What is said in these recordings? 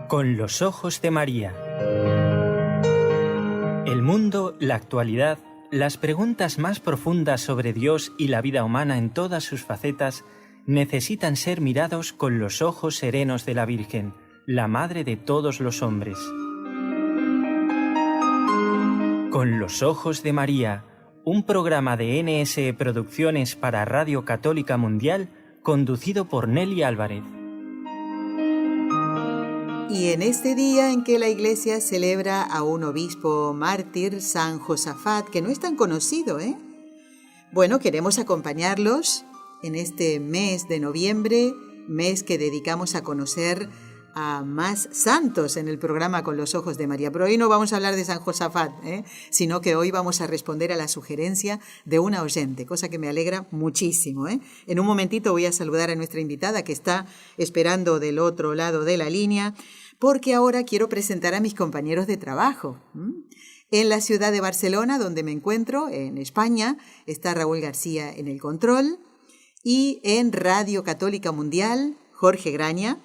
Con los ojos de María. El mundo, la actualidad, las preguntas más profundas sobre Dios y la vida humana en todas sus facetas necesitan ser mirados con los ojos serenos de la Virgen, la Madre de todos los hombres. Con los ojos de María, un programa de NSE Producciones para Radio Católica Mundial, conducido por Nelly Álvarez. Y en este día en que la Iglesia celebra a un obispo mártir, San Josafat, que no es tan conocido, Bueno, queremos acompañarlos en este mes de noviembre, mes que dedicamos a conocer a más santos en el programa Con los Ojos de María. Pero hoy no vamos a hablar de San Josafat, sino que hoy vamos a responder a la sugerencia de una oyente, cosa que me alegra muchísimo. En un momentito voy a saludar a nuestra invitada que está esperando del otro lado de la línea, porque ahora quiero presentar a mis compañeros de trabajo. En la ciudad de Barcelona, donde me encuentro, en España, está Raúl García en el control, y en Radio Católica Mundial, Jorge Graña.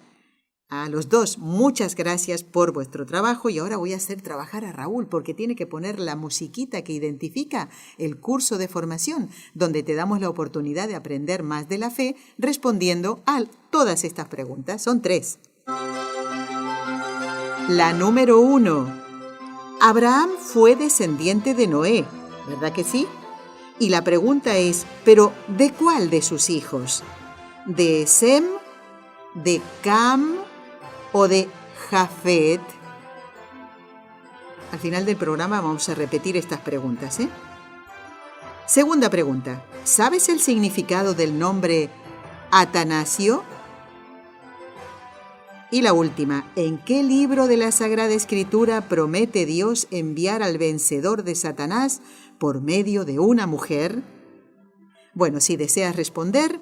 A los dos, muchas gracias por vuestro trabajo, y ahora voy a hacer trabajar a Raúl porque tiene que poner la musiquita que identifica el curso de formación, donde te damos la oportunidad de aprender más de la fe respondiendo a todas estas preguntas. Son 3. La número 1. Abraham fue descendiente de Noé, ¿verdad que sí? Y la pregunta es, ¿pero de cuál de sus hijos? ¿De Sem, de Cam o de Jafet? Al final del programa vamos a repetir estas preguntas, Segunda pregunta. ¿Sabes el significado del nombre Atanasio? Y la última. ¿En qué libro de la Sagrada Escritura promete Dios enviar al vencedor de Satanás por medio de una mujer? Bueno, si deseas responder,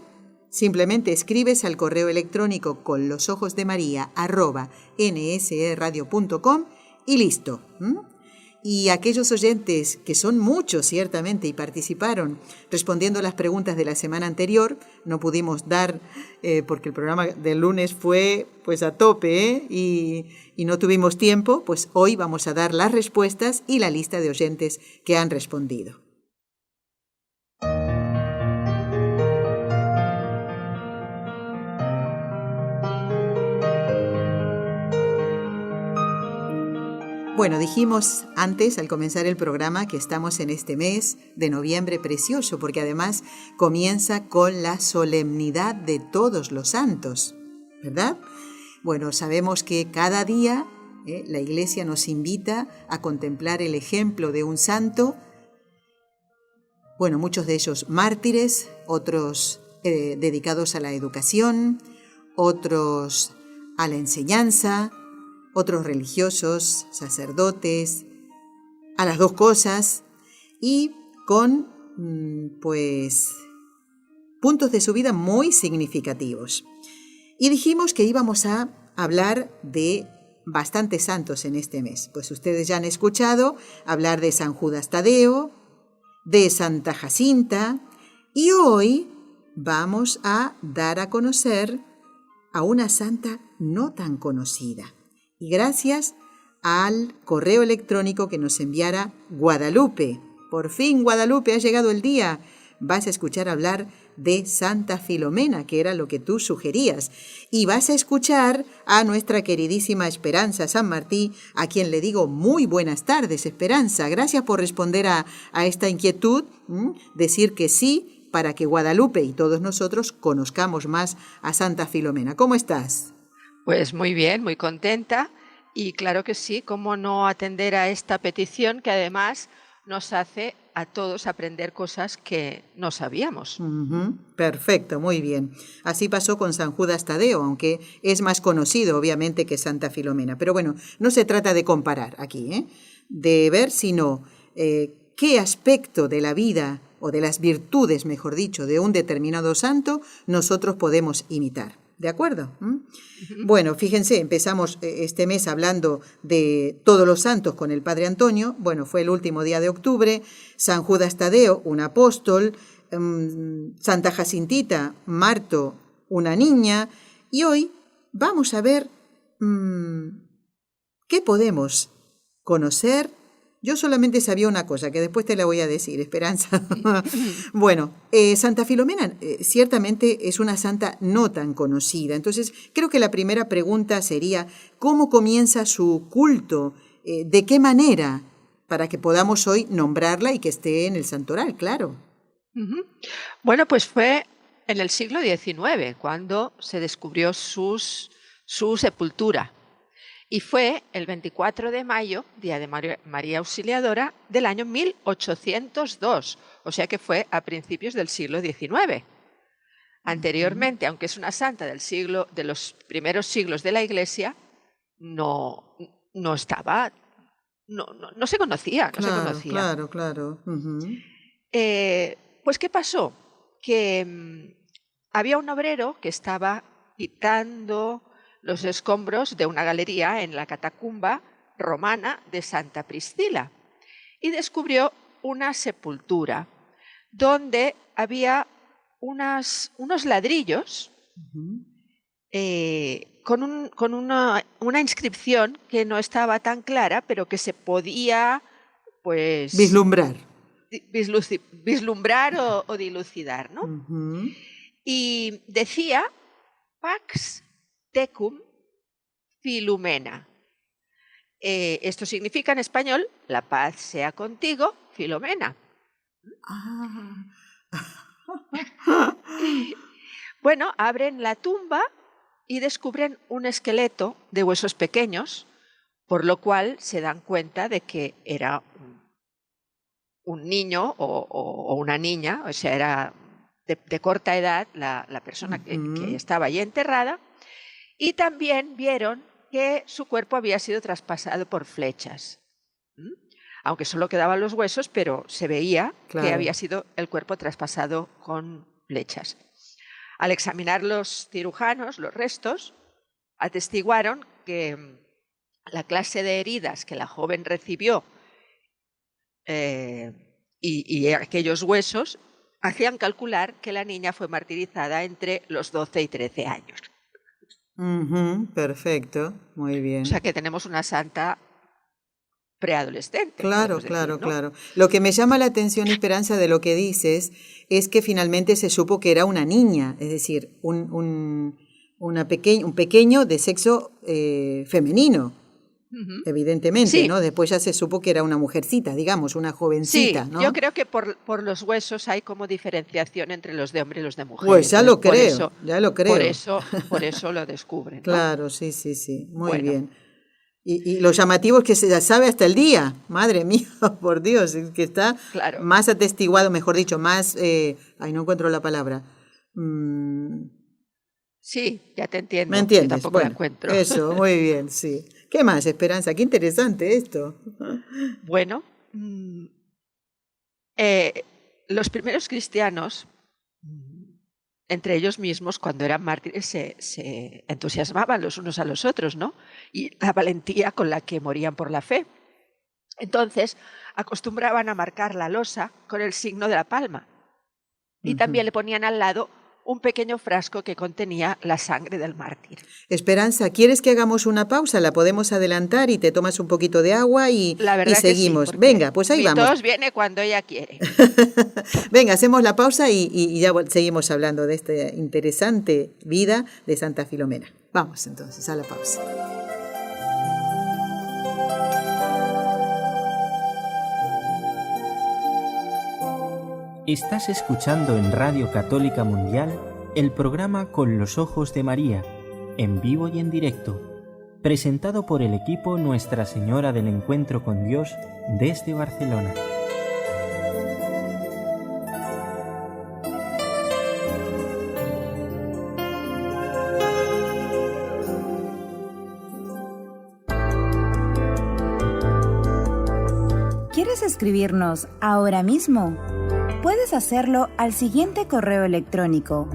simplemente escribes al correo electrónico conlosojosdemaria@nseradio.com y listo. Y aquellos oyentes, que son muchos ciertamente y participaron respondiendo las preguntas de la semana anterior, no pudimos dar, porque el programa del lunes fue pues a tope, y no tuvimos tiempo, pues hoy vamos a dar las respuestas y la lista de oyentes que han respondido. Bueno, dijimos antes, al comenzar el programa, que estamos en este mes de noviembre precioso, porque además comienza con la solemnidad de todos los santos, ¿verdad? Bueno, sabemos que cada día la Iglesia nos invita a contemplar el ejemplo de un santo, bueno, muchos de ellos mártires, otros dedicados a la educación, otros a la enseñanza, otros religiosos, sacerdotes, a las dos cosas, y con, puntos de su vida muy significativos. Y dijimos que íbamos a hablar de bastantes santos en este mes. Pues ustedes ya han escuchado hablar de San Judas Tadeo, de Santa Jacinta, y hoy vamos a dar a conocer a una santa no tan conocida. Y gracias al correo electrónico que nos enviara Guadalupe. Por fin, Guadalupe, ha llegado el día. Vas a escuchar hablar de Santa Filomena, que era lo que tú sugerías. Y vas a escuchar a nuestra queridísima Esperanza San Martí, a quien le digo muy buenas tardes, Esperanza. Gracias por responder a esta inquietud, decir que sí, para que Guadalupe y todos nosotros conozcamos más a Santa Filomena. ¿Cómo estás? Pues muy bien, muy contenta, y claro que sí, cómo no atender a esta petición que además nos hace a todos aprender cosas que no sabíamos. Perfecto, muy bien. Así pasó con San Judas Tadeo, aunque es más conocido obviamente que Santa Filomena. Pero bueno, no se trata de comparar aquí, de ver, sino qué aspecto de la vida o de las virtudes, mejor dicho, de un determinado santo nosotros podemos imitar. ¿De acuerdo? Bueno, fíjense, empezamos este mes hablando de todos los santos con el Padre Antonio. Bueno, fue el último día de octubre. San Judas Tadeo, un apóstol. Santa Jacintita, Marto, una niña. Y hoy vamos a ver ¿Qué podemos conocer? Yo solamente sabía una cosa, que después te la voy a decir, Esperanza. Bueno, Santa Filomena ciertamente es una santa no tan conocida. Entonces, creo que la primera pregunta sería, ¿cómo comienza su culto? ¿De qué manera? Para que podamos hoy nombrarla y que esté en el santoral, claro. Bueno, pues fue en el siglo XIX cuando se descubrió su sepultura. Y fue el 24 de mayo, día de María Auxiliadora, del año 1802, o sea que fue a principios del siglo XIX. Anteriormente, aunque es una santa de los primeros siglos de la Iglesia, no estaba, no se conocía, no se conocía. Claro. Pues, ¿qué pasó? Que había un obrero que estaba quitando los escombros de una galería en la catacumba romana de Santa Priscila y descubrió una sepultura donde había unos ladrillos con una inscripción que no estaba tan clara, pero que se podía, pues, vislumbrar o dilucidar, ¿no? Y decía Pax Tecum Filumena. Esto significa en español, la paz sea contigo, Filomena. Bueno, abren la tumba y descubren un esqueleto de huesos pequeños, por lo cual se dan cuenta de que era un niño o una niña, o sea, era de corta edad la persona que estaba allí enterrada. Y también vieron que su cuerpo había sido traspasado por flechas. Aunque solo quedaban los huesos, pero se veía que había sido el cuerpo traspasado con flechas. Al examinar los cirujanos, los restos, atestiguaron que la clase de heridas que la joven recibió y aquellos huesos hacían calcular que la niña fue martirizada entre los 12 y 13 años. Perfecto, muy bien. O sea que tenemos una santa preadolescente. Claro. ¿no? Lo que me llama la atención, Esperanza, de lo que dices, es que finalmente se supo que era una niña, es decir, un pequeño de sexo femenino, evidentemente, sí. ¿no? Después ya se supo que era una mujercita, digamos, una jovencita, sí, ¿no? Yo creo que por los huesos hay como diferenciación entre los de hombre y los de mujer. Pues ya lo creo. Por eso lo descubren, ¿no? Claro, sí, muy bien. Y lo llamativo es que se ya sabe hasta el día, madre mía, por Dios, es que está más atestiguado, mejor dicho, más, no encuentro la palabra. Sí, ya te entiendo. ¿Me entiendes? Yo tampoco la encuentro. Eso, muy bien, sí. ¿Qué más, Esperanza? Qué interesante esto. Bueno, los primeros cristianos, entre ellos mismos, cuando eran mártires, se entusiasmaban los unos a los otros, ¿no? Y la valentía con la que morían por la fe. Entonces, acostumbraban a marcar la losa con el signo de la palma. Y también le ponían al lado un pequeño frasco que contenía la sangre del mártir. Esperanza, ¿quieres que hagamos una pausa? La podemos adelantar y te tomas un poquito de agua y seguimos. Que sí, venga, pues ahí vamos. Tos viene cuando ella quiere. Venga, hacemos la pausa y ya seguimos hablando de esta interesante vida de Santa Filomena. Vamos entonces a la pausa. Estás escuchando en Radio Católica Mundial el programa Con los Ojos de María, en vivo y en directo, presentado por el equipo Nuestra Señora del Encuentro con Dios desde Barcelona. ¿Quieres escribirnos ahora mismo? Puedes hacerlo al siguiente correo electrónico: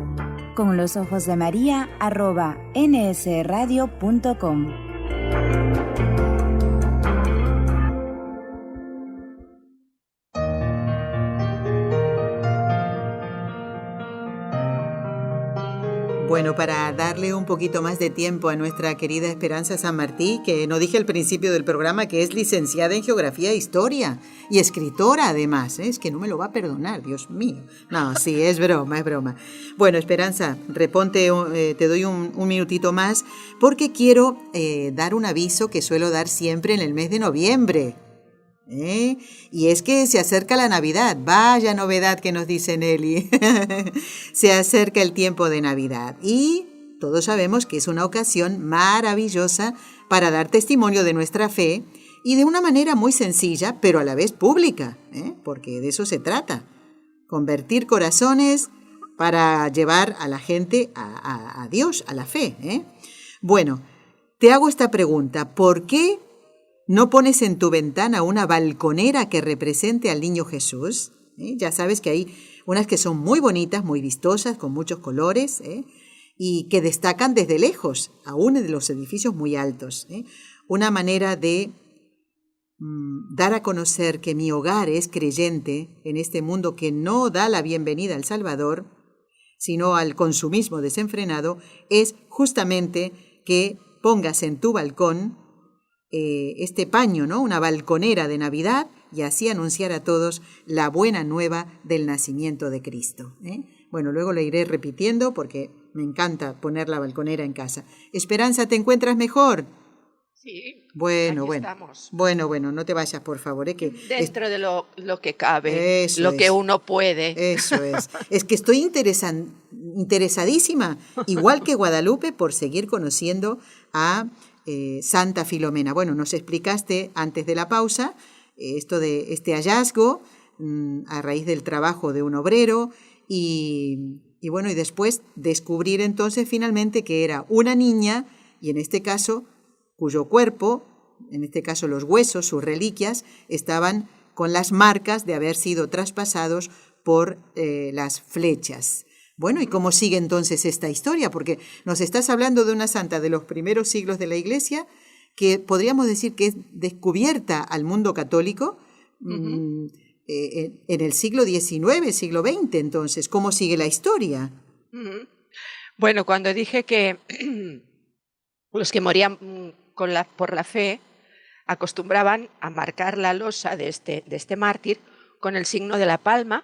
conlosojosdemaria@nsradio.com. Bueno, para darle un poquito más de tiempo a nuestra querida Esperanza San Martí, que no dije al principio del programa que es licenciada en Geografía e Historia y escritora además, es que no me lo va a perdonar, Dios mío. No, sí, es broma, es broma. Bueno, Esperanza, reponte, te doy un minutito más porque quiero dar un aviso que suelo dar siempre en el mes de noviembre. Y es que se acerca la Navidad, vaya novedad que nos dice Nelly. Se acerca el tiempo de Navidad y todos sabemos que es una ocasión maravillosa para dar testimonio de nuestra fe y de una manera muy sencilla, pero a la vez pública, porque de eso se trata, convertir corazones para llevar a la gente a Dios, a la fe. Bueno, te hago esta pregunta, ¿por qué no pones en tu ventana una balconera que represente al niño Jesús? Ya sabes que hay unas que son muy bonitas, muy vistosas, con muchos colores, y que destacan desde lejos, aún de los edificios muy altos. Una manera de dar a conocer que mi hogar es creyente en este mundo que no da la bienvenida al Salvador, sino al consumismo desenfrenado, es justamente que pongas en tu balcón este paño, ¿no? Una balconera de Navidad, y así anunciar a todos la buena nueva del nacimiento de Cristo. Bueno, luego lo iré repitiendo porque me encanta poner la balconera en casa. Esperanza, ¿te encuentras mejor? Sí, bueno, estamos. Bueno, no te vayas, por favor. Que dentro de lo que cabe, que uno puede. Eso es. Es que estoy interesadísima, igual que Guadalupe, por seguir conociendo a Santa Filomena. Bueno, nos explicaste antes de la pausa esto de este hallazgo a raíz del trabajo de un obrero y bueno, y después descubrir entonces finalmente que era una niña y en este caso cuyo cuerpo, en este caso los huesos, sus reliquias, estaban con las marcas de haber sido traspasados por las flechas. Bueno, ¿y cómo sigue entonces esta historia? Porque nos estás hablando de una santa de los primeros siglos de la Iglesia que podríamos decir que es descubierta al mundo católico en el siglo XIX, siglo XX. Entonces, ¿cómo sigue la historia? Bueno, cuando dije que los que morían por la fe acostumbraban a marcar la losa de este mártir con el signo de la palma,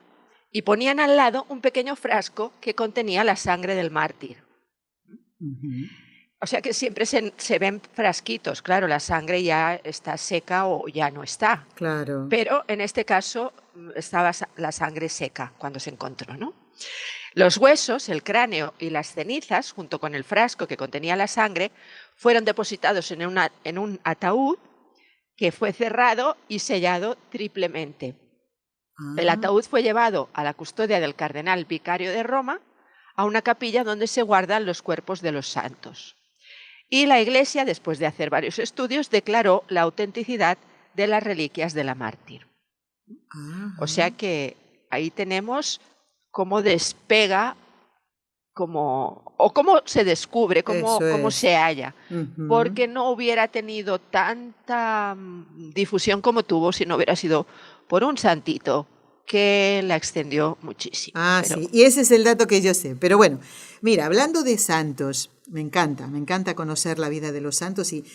y ponían al lado un pequeño frasco que contenía la sangre del mártir. O sea que siempre se ven frasquitos, claro, la sangre ya está seca o ya no está. Claro. Pero en este caso estaba la sangre seca cuando se encontró, ¿no? Los huesos, el cráneo y las cenizas, junto con el frasco que contenía la sangre, fueron depositados en un ataúd que fue cerrado y sellado triplemente. El ataúd fue llevado a la custodia del cardenal vicario de Roma, a una capilla donde se guardan los cuerpos de los santos. Y la Iglesia, después de hacer varios estudios, declaró la autenticidad de las reliquias de la mártir. O sea que ahí tenemos cómo despega, cómo se descubre, cómo se halla. Porque no hubiera tenido tanta difusión como tuvo si no hubiera sido por un santito que la extendió muchísimo. Sí, y ese es el dato que yo sé. Pero bueno, mira, hablando de santos, me encanta conocer la vida de los santos y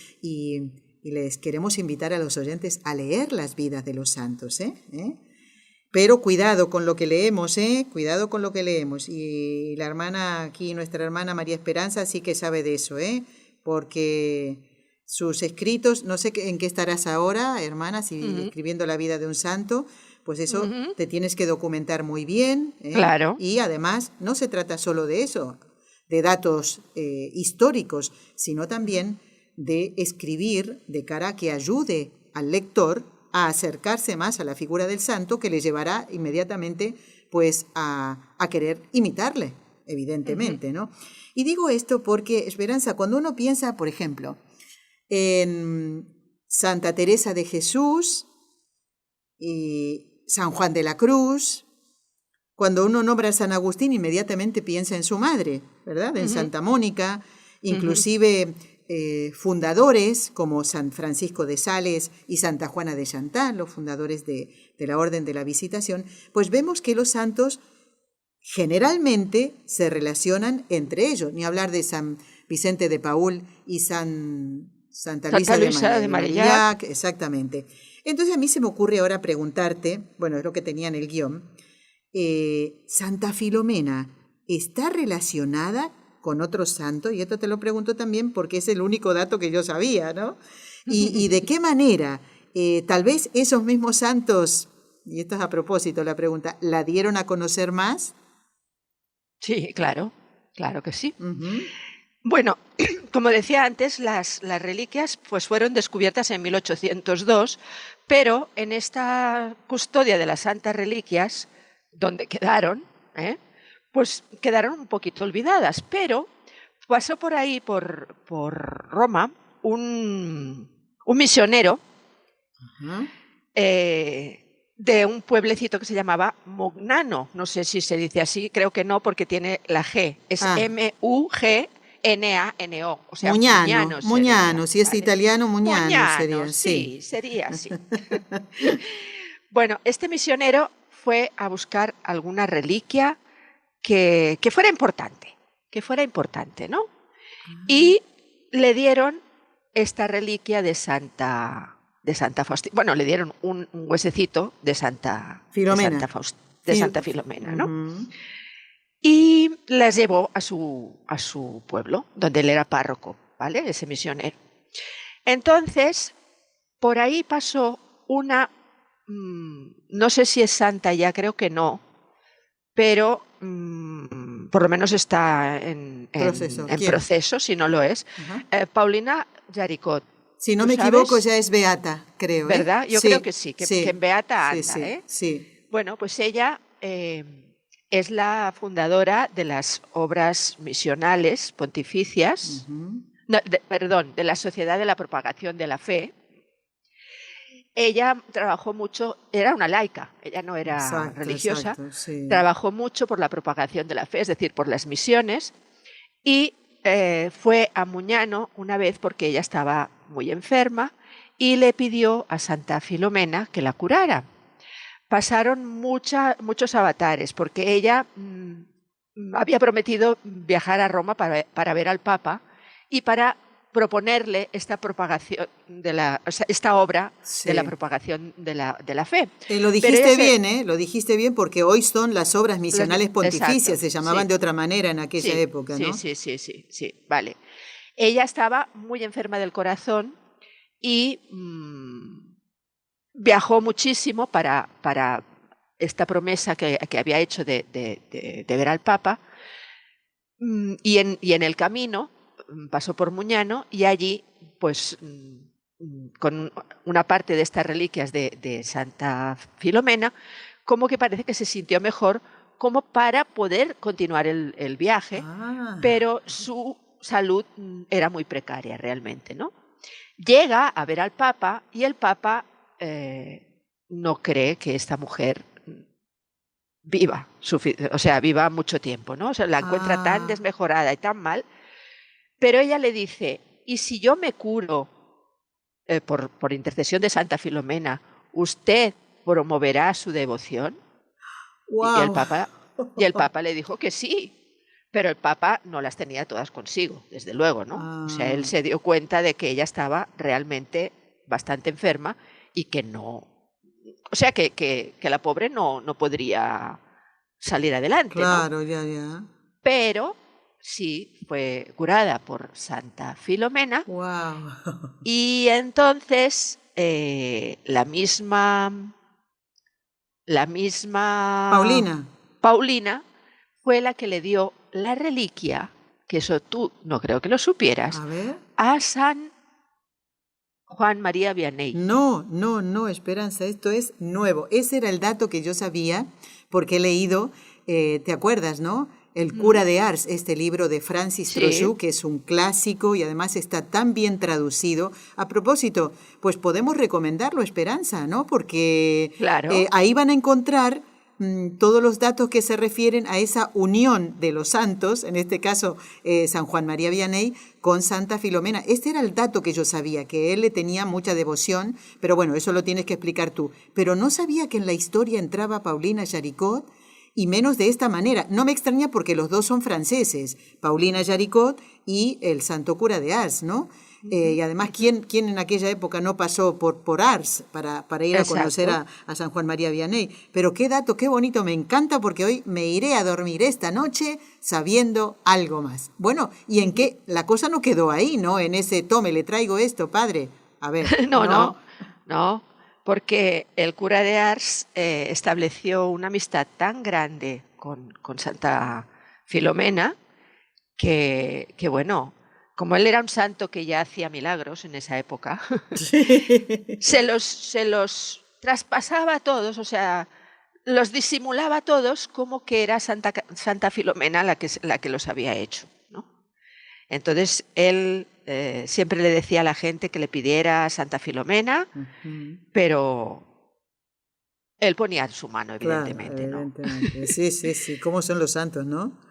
les queremos invitar a los oyentes a leer las vidas de los santos, Pero cuidado con lo que leemos, cuidado con lo que leemos. Y la hermana aquí, nuestra hermana María Esperanza, sí que sabe de eso, porque sus escritos, no sé en qué estarás ahora, hermana, si escribiendo la vida de un santo, pues eso te tienes que documentar muy bien. Claro. Y además no se trata solo de eso, de datos históricos, sino también de escribir de cara a que ayude al lector a acercarse más a la figura del santo, que le llevará inmediatamente pues a querer imitarle, evidentemente, ¿no? Y digo esto porque, Esperanza, cuando uno piensa, por ejemplo, en Santa Teresa de Jesús y San Juan de la Cruz, cuando uno nombra a San Agustín, inmediatamente piensa en su madre, ¿verdad? En Santa Mónica, inclusive fundadores como San Francisco de Sales y Santa Juana de Chantal, los fundadores de la Orden de la Visitación, pues vemos que los santos generalmente se relacionan entre ellos, ni hablar de San Vicente de Paúl y Santa Luisa de Marillac, exactamente. Entonces a mí se me ocurre ahora preguntarte, bueno, es lo que tenía en el guión, Santa Filomena, ¿está relacionada con otros santos? Y esto te lo pregunto también porque es el único dato que yo sabía, ¿no? ¿Y de qué manera? Tal vez esos mismos santos, y esto es a propósito la pregunta, ¿la dieron a conocer más? Sí, claro que sí. Uh-huh. Bueno, como decía antes, las reliquias pues fueron descubiertas en 1802, pero en esta custodia de las santas reliquias, donde quedaron, pues quedaron un poquito olvidadas, pero pasó por ahí, por Roma, un misionero Uh-huh. De un pueblecito que se llamaba Mugnano. No sé si se dice así, creo que no, porque tiene la G. Es Mugnano, o sea, Mugnano, si es ¿vale? italiano, Mugnano sería. Sí, sería así. Bueno, este misionero fue a buscar alguna reliquia que fuera importante, ¿no? Y le dieron esta reliquia de Santa Faustina. Bueno, le dieron un huesecito de Santa Filomena, ¿no? Uh-huh. Y las llevó a su pueblo, donde él era párroco, ¿vale? Ese misionero. Entonces, por ahí pasó una, no sé si es santa ya, creo que no, pero por lo menos está en proceso, si no lo es, Uh-huh. Paulina Jaricot. Si no me equivoco, ya es beata, creo. ¿Verdad? Yo creo que sí, que en beata anda. Sí. Bueno, pues ella es la fundadora de las obras misionales pontificias, Uh-huh. de la Sociedad de la Propagación de la Fe. Ella trabajó mucho, era una laica, ella no era religiosa, sí. Trabajó mucho por la propagación de la fe, es decir, por las misiones, y fue a Mugnano una vez porque ella estaba muy enferma y le pidió a Santa Filomena que la curara. Pasaron muchos avatares porque ella había prometido viajar a Roma para ver al Papa y para proponerle esta propagación esta obra de la propagación de la fe. Lo dijiste bien, lo dijiste bien porque hoy son las obras misionales pontificias, exacto, se llamaban de otra manera en aquella época, ¿no? Sí, vale. Ella estaba muy enferma del corazón y viajó muchísimo para esta promesa que había hecho de ver al Papa, y en el camino pasó por Mugnano y allí, pues, con una parte de estas reliquias de Santa Filomena, como que parece que se sintió mejor como para poder continuar el viaje, pero su salud era muy precaria realmente, ¿no? Llega a ver al Papa y el Papa no cree que esta mujer viva mucho tiempo, ¿no? O sea, la encuentra tan desmejorada y tan mal, pero ella le dice, ¿y si yo me curo por intercesión de Santa Filomena, usted promoverá su devoción? Wow. Y el Papa le dijo que sí, pero el Papa no las tenía todas consigo, desde luego, ¿no? O sea, él se dio cuenta de que ella estaba realmente bastante enferma y que no... O sea, que la pobre no podría salir adelante, claro, ¿no? Ya. Pero sí fue curada por Santa Filomena. Wow. Y entonces la misma Paulina fue la que le dio la reliquia, que eso tú no creo que lo supieras, a San Juan María Vianney. No, Esperanza, esto es nuevo. Ese era el dato que yo sabía porque he leído, ¿te acuerdas, no? El cura de Ars, este libro de Francis Trochu, que es un clásico y además está tan bien traducido. A propósito, pues podemos recomendarlo, Esperanza, ¿no? Porque claro. Ahí van a encontrar todos los datos que se refieren a esa unión de los santos, en este caso San Juan María Vianney, con Santa Filomena. Este era el dato que yo sabía, que él le tenía mucha devoción, pero bueno, eso lo tienes que explicar tú. Pero no sabía que en la historia entraba Paulina Jaricot y menos de esta manera. No me extraña porque los dos son franceses, Paulina Jaricot y el santo cura de Ars, ¿no? Y además, ¿quién en aquella época no pasó por Ars para ir a conocer a San Juan María Vianney? Pero qué dato, qué bonito, me encanta porque hoy me iré a dormir esta noche sabiendo algo más. Bueno, y en qué la cosa no quedó ahí, ¿no? En ese tome, le traigo esto, padre. A ver. No, porque el cura de Ars estableció una amistad tan grande con Santa Filomena que bueno, como él era un santo que ya hacía milagros en esa época, se los traspasaba a todos, o sea, los disimulaba a todos como que era Santa Filomena la que los había hecho, ¿no? Entonces él siempre le decía a la gente que le pidiera a Santa Filomena, pero él ponía su mano, evidentemente, claro, ¿no? Evidentemente. Sí, ¿cómo son los santos, no?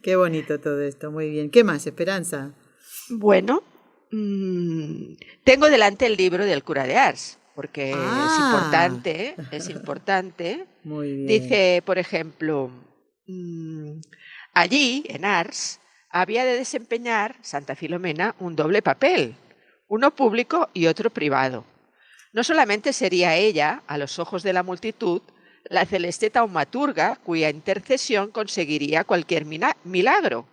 Qué bonito todo esto, muy bien. ¿Qué más, Esperanza? Bueno, tengo delante el libro del cura de Ars, porque es importante. Muy bien. Dice, por ejemplo, allí, en Ars, había de desempeñar Santa Filomena un doble papel, uno público y otro privado. No solamente sería ella, a los ojos de la multitud, la celeste taumaturga cuya intercesión conseguiría cualquier milagro,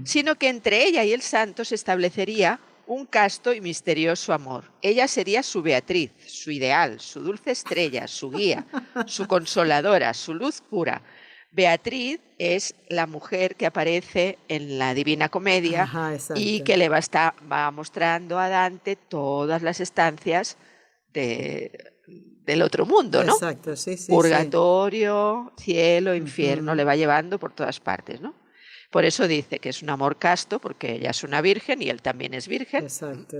sino que entre ella y el santo se establecería un casto y misterioso amor. Ella sería su Beatriz, su ideal, su dulce estrella, su guía, su consoladora, su luz pura. Beatriz es la mujer que aparece en la Divina Comedia. Ajá, y que le va mostrando a Dante todas las estancias del otro mundo, ¿no? Exacto, sí. Purgatorio, cielo, infierno, le va llevando por todas partes, ¿no? Por eso dice que es un amor casto, porque ella es una virgen y él también es virgen. Exacto.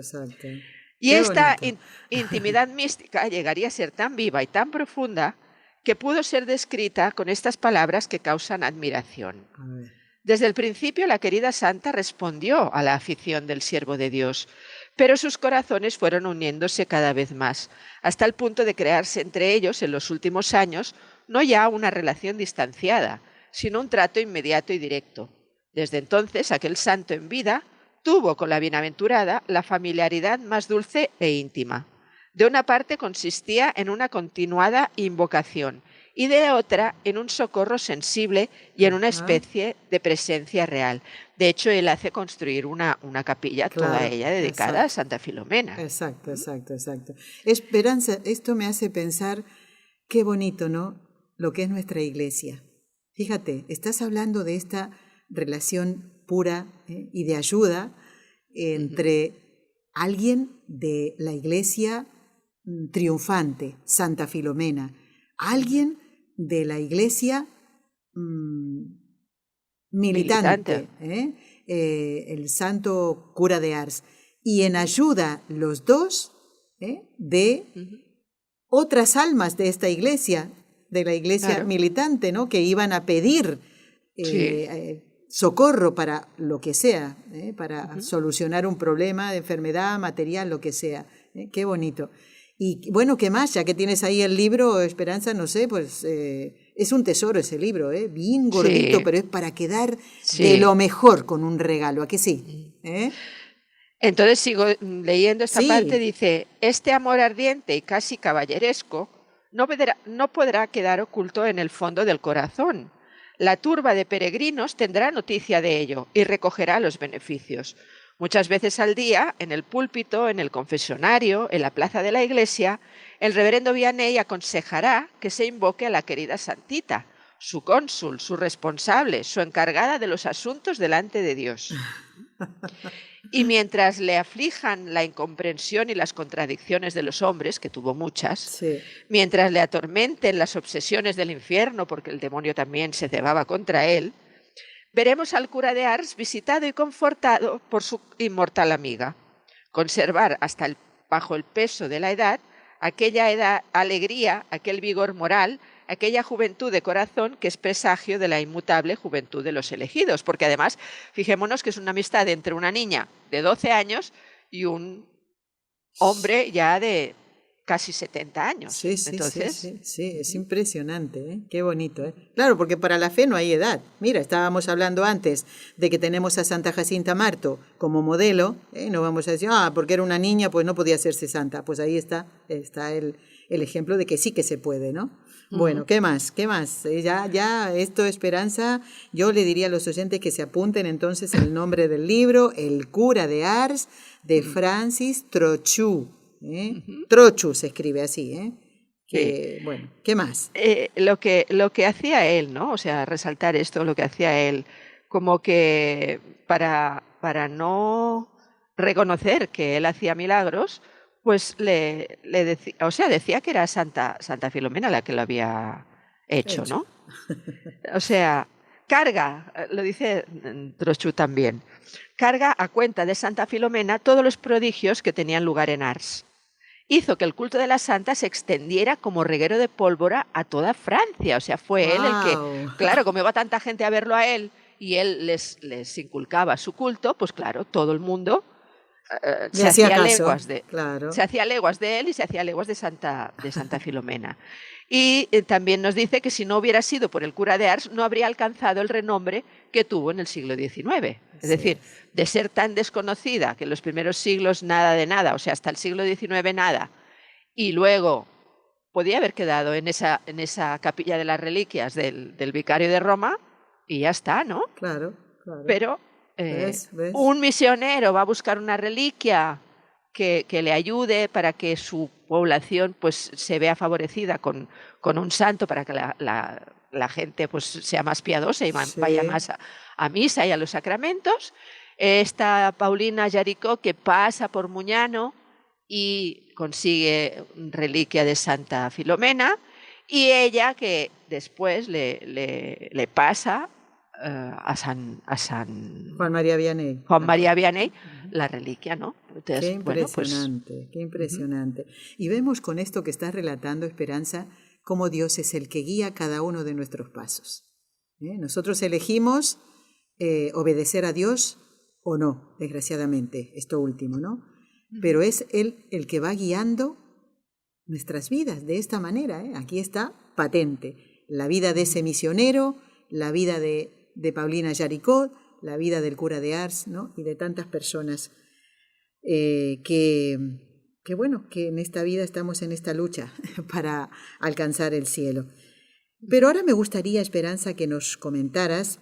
Y Qué esta bonito. intimidad mística llegaría a ser tan viva y tan profunda que pudo ser descrita con estas palabras que causan admiración. A ver. Desde el principio la querida santa respondió a la afición del siervo de Dios, pero sus corazones fueron uniéndose cada vez más, hasta el punto de crearse entre ellos en los últimos años no ya una relación distanciada, sino un trato inmediato y directo. Desde entonces aquel santo en vida tuvo con la bienaventurada la familiaridad más dulce e íntima. De una parte consistía en una continuada invocación y de otra en un socorro sensible y en una especie de presencia real. De hecho, él hace construir una capilla, toda ella dedicada a Santa Filomena. Exacto. Esperanza, esto me hace pensar qué bonito, ¿no? Lo que es nuestra iglesia. Fíjate, estás hablando de esta relación pura y de ayuda entre alguien de la iglesia triunfante, Santa Filomena, alguien de la iglesia militante. El santo cura de Ars, y en ayuda los dos de otras almas de esta iglesia, de la iglesia militante, ¿no? Que iban a pedir socorro para lo que sea, para solucionar un problema de enfermedad, material, lo que sea. Qué bonito. Y bueno, ¿qué más? Ya que tienes ahí el libro, Esperanza, no sé, pues es un tesoro ese libro, bien gordito, pero es para quedar de lo mejor con un regalo, ¿a que sí? Entonces sigo leyendo esta parte, dice, este amor ardiente y casi caballeresco no podrá quedar oculto en el fondo del corazón. La turba de peregrinos tendrá noticia de ello y recogerá los beneficios. Muchas veces al día, en el púlpito, en el confesionario, en la plaza de la iglesia, el reverendo Vianney aconsejará que se invoque a la querida santita, su cónsul, su responsable, su encargada de los asuntos delante de Dios. Y mientras le aflijan la incomprensión y las contradicciones de los hombres, que tuvo muchas, mientras le atormenten las obsesiones del infierno, porque el demonio también se cebaba contra él, veremos al cura de Ars visitado y confortado por su inmortal amiga. Conservar hasta bajo el peso de la edad aquella alegría, aquel vigor moral, aquella juventud de corazón que es presagio de la inmutable juventud de los elegidos. Porque además, fijémonos que es una amistad entre una niña de 12 años y un hombre ya de casi 70 años. Sí, sí, Entonces, sí, es impresionante, ¿eh? Qué bonito, ¿eh? Claro, porque para la fe no hay edad. Mira, estábamos hablando antes de que tenemos a Santa Jacinta Marto como modelo, ¿eh? No vamos a decir, porque era una niña, pues no podía hacerse santa. Pues ahí está el ejemplo de que sí que se puede, ¿no? Bueno, ¿qué más? ¿Qué más? Ya, esto, Esperanza, yo le diría a los oyentes que se apunten entonces el nombre del libro, El cura de Ars, de Francis Trochu. Trochu se escribe así, ¿eh? Bueno, ¿qué más? lo que hacía él, ¿no? O sea, resaltar esto, lo que hacía él, como que para no reconocer que él hacía milagros, pues decía que era Santa Filomena la que lo había hecho, ¿no? O sea, carga, lo dice Trochu también, carga a cuenta de Santa Filomena todos los prodigios que tenían lugar en Ars. Hizo que el culto de la santa se extendiera como reguero de pólvora a toda Francia. O sea, fue él el que, claro, como iba tanta gente a verlo a él y él les inculcaba su culto, pues claro, todo el mundo se hacía leguas de él y se hacía leguas de Santa Filomena. Y también nos dice que si no hubiera sido por el cura de Ars, no habría alcanzado el renombre que tuvo en el siglo XIX. Es decir, de ser tan desconocida que en los primeros siglos nada de nada, o sea, hasta el siglo XIX nada, y luego podía haber quedado en esa capilla de las reliquias del vicario de Roma y ya está, ¿no? Claro. Pero ¿Ves? un misionero va a buscar una reliquia que le ayude para que su población pues se vea favorecida con un santo, para que la gente pues sea más piadosa y vaya más a misa y a los sacramentos. Esta Paulina Jaricó, que pasa por Muñano y consigue reliquia de Santa Filomena, y ella que después le pasa a San Juan María Vianney la reliquia, ¿no? Entonces, qué impresionante, qué impresionante. Y vemos con esto que estás relatando, Esperanza, cómo Dios es el que guía cada uno de nuestros pasos. Nosotros elegimos obedecer a Dios o no, desgraciadamente, esto último, ¿no? Pero es Él el que va guiando nuestras vidas de esta manera, ¿eh? Aquí está patente la vida de ese misionero, la vida de Paulina Jaricó, la vida del cura de Ars, ¿no? Y de tantas personas que en esta vida estamos en esta lucha para alcanzar el cielo. Pero ahora me gustaría, Esperanza, que nos comentaras,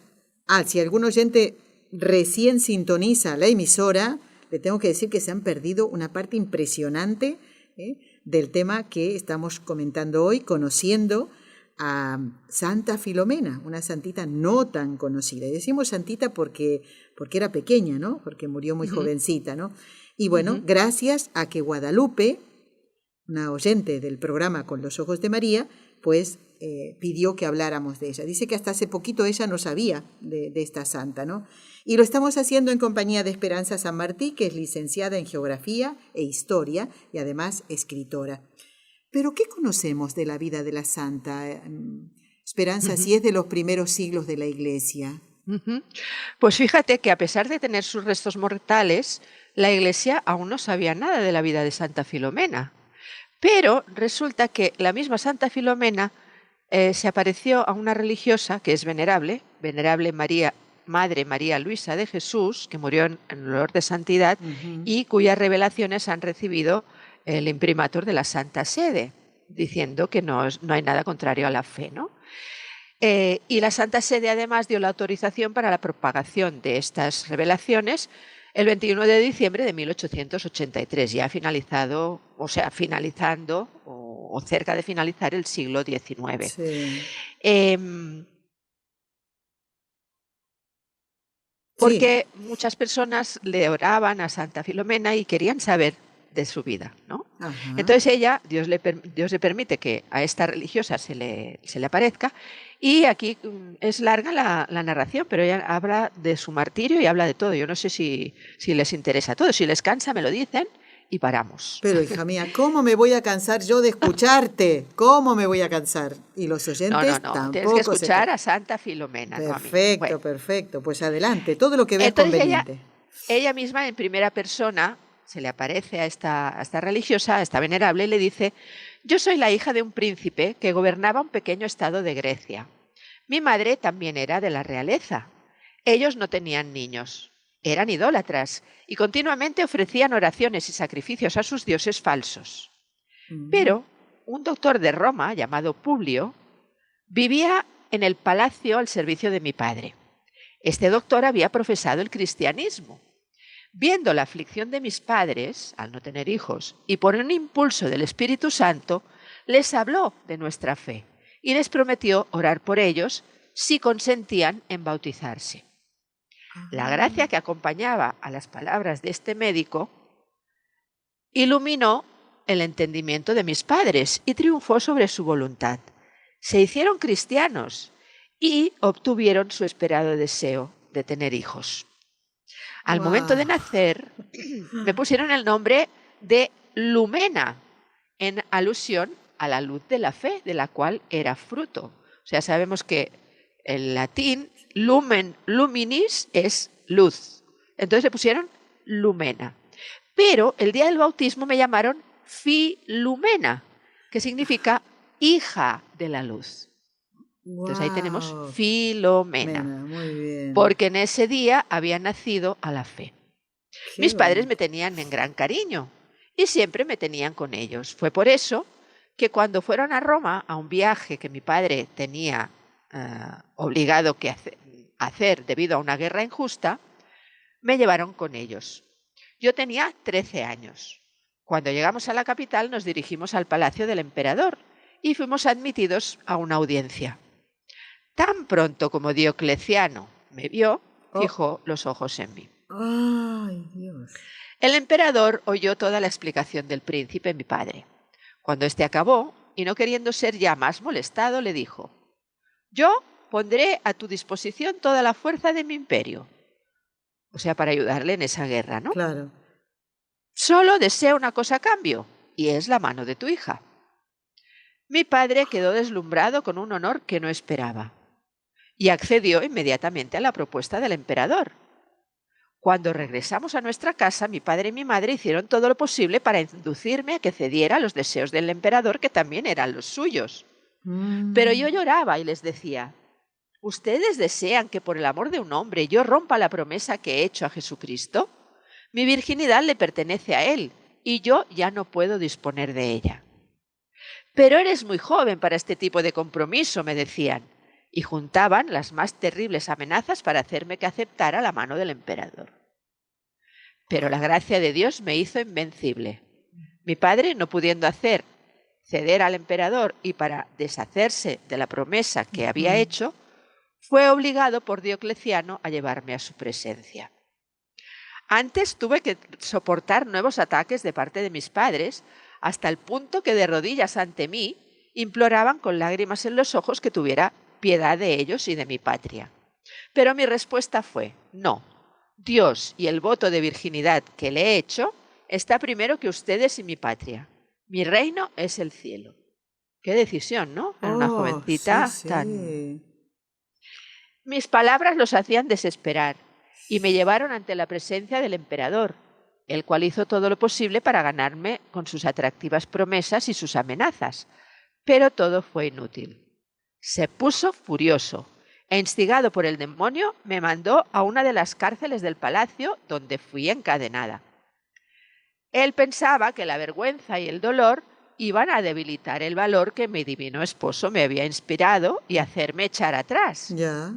si algún oyente recién sintoniza la emisora, le tengo que decir que se han perdido una parte impresionante del tema que estamos comentando hoy, conociendo a Santa Filomena, una santita no tan conocida. Y decimos santita porque era pequeña, ¿no? Porque murió muy jovencita, ¿no? Y bueno, gracias a que Guadalupe, una oyente del programa Con los Ojos de María, pues pidió que habláramos de ella. Dice que hasta hace poquito ella no sabía de esta santa, ¿no? Y lo estamos haciendo en compañía de Esperanza San Martí, que es licenciada en Geografía e Historia y además escritora. Pero ¿qué conocemos de la vida de la santa, Esperanza, si es de los primeros siglos de la Iglesia? Pues fíjate que a pesar de tener sus restos mortales, la Iglesia aún no sabía nada de la vida de Santa Filomena. Pero resulta que la misma Santa Filomena se apareció a una religiosa que es venerable Madre María Luisa de Jesús, que murió en olor de santidad y cuyas revelaciones han recibido el imprimatur de la Santa Sede, diciendo que no hay nada contrario a la fe, ¿no? Y la Santa Sede además dio la autorización para la propagación de estas revelaciones el 21 de diciembre de 1883, ya finalizando o cerca de finalizar el siglo XIX. Sí. Porque muchas personas le oraban a Santa Filomena y querían saber de su vida, ¿no? Entonces Dios le permite que a esta religiosa se le aparezca, y aquí es larga la narración, pero ella habla de su martirio y habla de todo. Yo no sé si les interesa todo, si les cansa me lo dicen y paramos. Pero hija mía, ¿cómo me voy a cansar yo de escucharte? ¿Cómo me voy a cansar? Y los oyentes tampoco. Tienes que escuchar a Santa Filomena. Perfecto, bueno. Perfecto. Pues adelante, todo lo que veas conveniente. Ella misma en primera persona se le aparece a esta religiosa, a esta venerable, y le dice: yo soy la hija de un príncipe que gobernaba un pequeño estado de Grecia. Mi madre también era de la realeza. Ellos no tenían niños, eran idólatras y continuamente ofrecían oraciones y sacrificios a sus dioses falsos. Pero un doctor de Roma, llamado Publio, vivía en el palacio al servicio de mi padre. Este doctor había profesado el cristianismo. Viendo la aflicción de mis padres, al no tener hijos, y por un impulso del Espíritu Santo, les habló de nuestra fe y les prometió orar por ellos si consentían en bautizarse. La gracia que acompañaba a las palabras de este médico iluminó el entendimiento de mis padres y triunfó sobre su voluntad. Se hicieron cristianos y obtuvieron su esperado deseo de tener hijos. Al momento de nacer, me pusieron el nombre de Lumena, en alusión a la luz de la fe, de la cual era fruto. O sea, sabemos que en latín lumen, luminis es luz. Entonces le pusieron Lumena. Pero el día del bautismo me llamaron Filumena, que significa hija de la luz. Entonces ahí tenemos Filomena, muy bien. porque en ese día había nacido a la fe. Mis padres bonito. me tenían en gran cariño y siempre me tenían con ellos. Fue por eso que cuando fueron a Roma a un viaje que mi padre tenía obligado que hacer debido a una guerra injusta, me llevaron con ellos. Yo tenía 13 años. Cuando llegamos a la capital nos dirigimos al palacio del emperador y fuimos admitidos a una audiencia. Tan pronto como Diocleciano me vio, fijó los ojos en mí. ¡Ay, Dios! El emperador oyó toda la explicación del príncipe, mi padre. Cuando éste acabó, y no queriendo ser ya más molestado, le dijo: yo pondré a tu disposición toda la fuerza de mi imperio. O sea, para ayudarle en esa guerra, ¿no? Claro. Solo deseo una cosa a cambio, y es la mano de tu hija. Mi padre quedó deslumbrado con un honor que no esperaba, y accedió inmediatamente a la propuesta del emperador. Cuando regresamos a nuestra casa, mi padre y mi madre hicieron todo lo posible para inducirme a que cediera a los deseos del emperador, que también eran los suyos. Pero yo lloraba y les decía: ¿ustedes desean que por el amor de un hombre yo rompa la promesa que he hecho a Jesucristo? Mi virginidad le pertenece a él y yo ya no puedo disponer de ella. Pero eres muy joven para este tipo de compromiso, me decían, y juntaban las más terribles amenazas para hacerme que aceptara la mano del emperador. Pero la gracia de Dios me hizo invencible. Mi padre, no pudiendo ceder al emperador y para deshacerse de la promesa que había hecho, fue obligado por Diocleciano a llevarme a su presencia. Antes tuve que soportar nuevos ataques de parte de mis padres, hasta el punto que de rodillas ante mí imploraban con lágrimas en los ojos que tuviera piedad de ellos y de mi patria. Pero mi respuesta fue: no, Dios y el voto de virginidad que le he hecho está primero que ustedes y mi patria. Mi reino es el cielo. Qué decisión, ¿no? Era una jovencita tan... Mis palabras los hacían desesperar y me llevaron ante la presencia del emperador, el cual hizo todo lo posible para ganarme con sus atractivas promesas y sus amenazas, pero todo fue inútil. Se puso furioso e, instigado por el demonio, me mandó a una de las cárceles del palacio, donde fui encadenada. Él pensaba que la vergüenza y el dolor iban a debilitar el valor que mi divino esposo me había inspirado y hacerme echar atrás. Ya.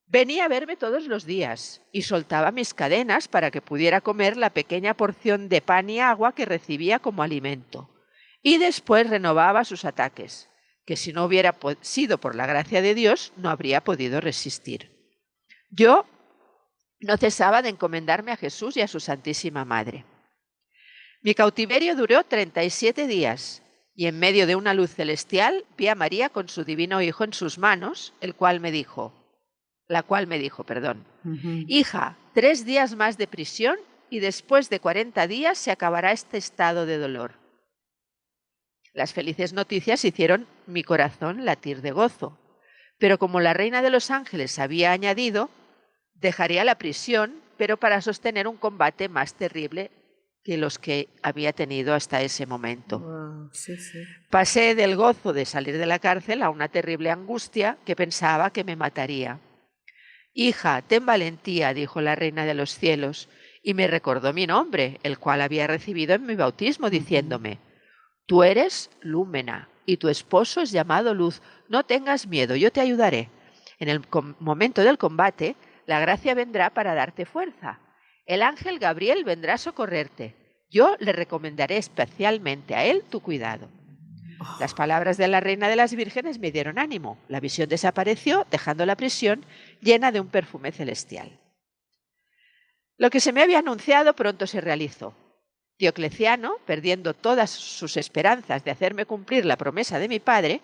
Venía a verme todos los días y soltaba mis cadenas para que pudiera comer la pequeña porción de pan y agua que recibía como alimento. Y después renovaba sus ataques, que si no hubiera sido por la gracia de Dios, no habría podido resistir. Yo no cesaba de encomendarme a Jesús y a su Santísima Madre. Mi cautiverio duró 37 días y en medio de una luz celestial vi a María con su divino Hijo en sus manos, la cual me dijo, hija, 3 días más de prisión y después de 40 días se acabará este estado de dolor. Las felices noticias hicieron mi corazón latir de gozo, pero como la reina de los ángeles había añadido, dejaría la prisión, pero para sostener un combate más terrible que los que había tenido hasta ese momento. Wow, sí, sí. Pasé del gozo de salir de la cárcel a una terrible angustia que pensaba que me mataría. «Hija, ten valentía», dijo la reina de los cielos, y me recordó mi nombre, el cual había recibido en mi bautismo, diciéndome: «Tú eres Lúmena, y tu esposo es llamado Luz. No tengas miedo, yo te ayudaré. En el momento del combate, la gracia vendrá para darte fuerza. El ángel Gabriel vendrá a socorrerte. Yo le recomendaré especialmente a él tu cuidado». Las palabras de la reina de las vírgenes me dieron ánimo. La visión desapareció, dejando la prisión llena de un perfume celestial. Lo que se me había anunciado pronto se realizó. Diocleciano, perdiendo todas sus esperanzas de hacerme cumplir la promesa de mi padre,